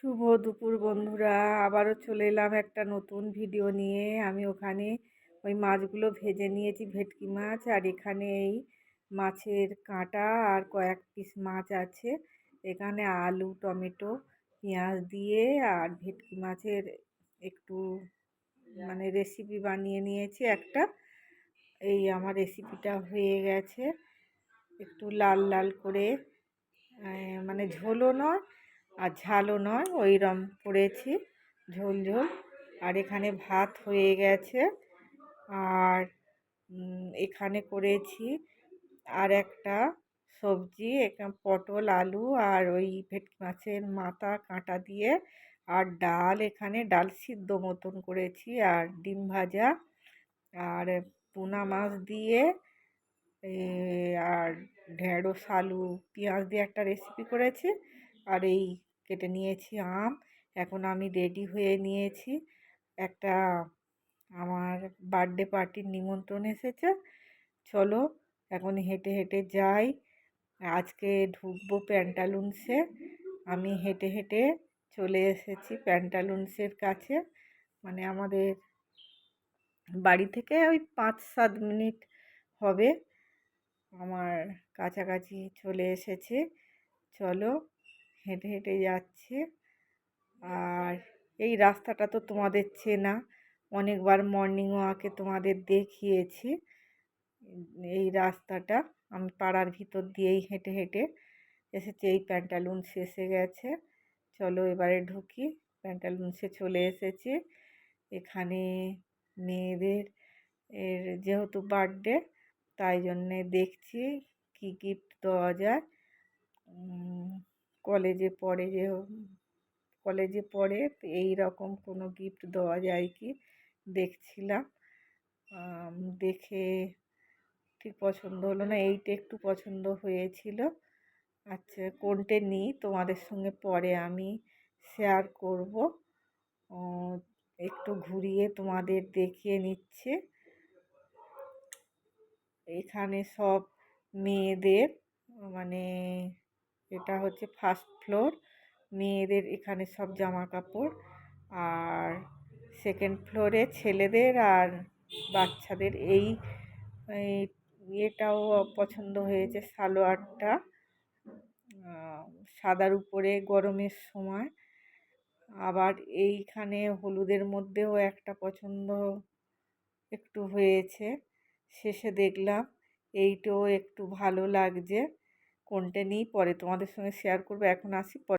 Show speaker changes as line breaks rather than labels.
শুভ দুপুর বন্ধুরা, আবারও চলে এলাম একটা নতুন ভিডিও নিয়ে। আমি ওখানে ওই মাছগুলো ভেজে নিয়েছি, ভেটকি মাছ। আর এখানে এই মাছের কাঁটা আর কয়েক পিস মাছ আছে। এখানে আলু, টমেটো, পেঁয়াজ দিয়ে আর ভেটকি মাছের একটু রেসিপি বানিয়ে নিয়েছি একটা। এই আমার রেসিপিটা হয়ে গেছে, একটু লাল লাল করে, ঝোলও নয় আর ঝালও নয়, ওইরকম করেছি, ঝোল ঝোল। আর এখানে ভাত হয়ে গেছে। আর এখানে করেছি আর একটা সবজি, এখানে পটল, আলু আর ওই ভেটকি মাছের মাথা কাঁটা দিয়ে। আর ডাল, এখানে ডাল সিদ্ধ মতন করেছি। আর ডিম ভাজা আর পোনা মাছ দিয়ে আর ঢেঁড়স, আলু, পেঁয়াজ দিয়ে একটা রেসিপি করেছি। আর এই কেটে নিয়েছি আম। এখন আমি রেডি হয়ে নিয়েছি, একটা আমার বার্থডে পার্টির নিমন্ত্রণ এসেছে। চলো এখন হেঁটে হেঁটে যাই। আজকে ঢুকবো প্যান্টালুন্সে। আমি হেঁটে হেঁটে চলে এসেছি প্যান্টালুন্সের কাছে। আমাদের বাড়ি থেকে ওই 5-7 মিনিট হবে, আমার কাছাকাছি চলে এসেছে। চলো হেঁটে হেঁটে যাচ্ছি। আর এই রাস্তাটা তো তোমাদের চেনা, অনেকবার মর্নিং ওয়াকে তোমাদের দেখিয়েছি। এই রাস্তাটা আমি পাড়ার ভিতর দিয়েই হেঁটে হেঁটে এসেছি। এই প্যান্টালুন্স এসে গেছে। চলো এবারে ঢুকি। প্যান্টালুন্সে চলে এসেছি। এখানে মেয়েদের যেহেতু বার্থডে, তাই জন্যে দেখছি কি গিফট দেওয়া যায়। কলেজে পড়ে এই রকম কোনো গিফট দেওয়া যায় কি দেখছিলাম। দেখে ঠিক পছন্দ হলো না, এইটা একটু পছন্দ হয়েছিল। আচ্ছা, কোনটা নিই তোমাদের সঙ্গে পরে আমি শেয়ার করব। একটু ঘুরিয়ে তোমাদের দেখিয়ে নিচ্ছে। এখানে সব মেয়েদের, মানে এটা হচ্ছে ফার্স্ট ফ্লোর, মেয়েদের এখানে সব জামা কাপড়। আর সেকেন্ড ফ্লোরে ছেলেদের আর বাচ্চাদের। এই ইয়েটাও পছন্দ হয়েছে, সালোয়ারটা সাদার উপরে গরমের সময়। আবার এইখানে হলুদের মধ্যেও একটা পছন্দ একটু হয়েছে, শেষে দেখলাম এইটাও একটু ভালো লাগছে। কোনটা নিই পরে তোমাদের সঙ্গে শেয়ার করবো, এখন আসি পরে।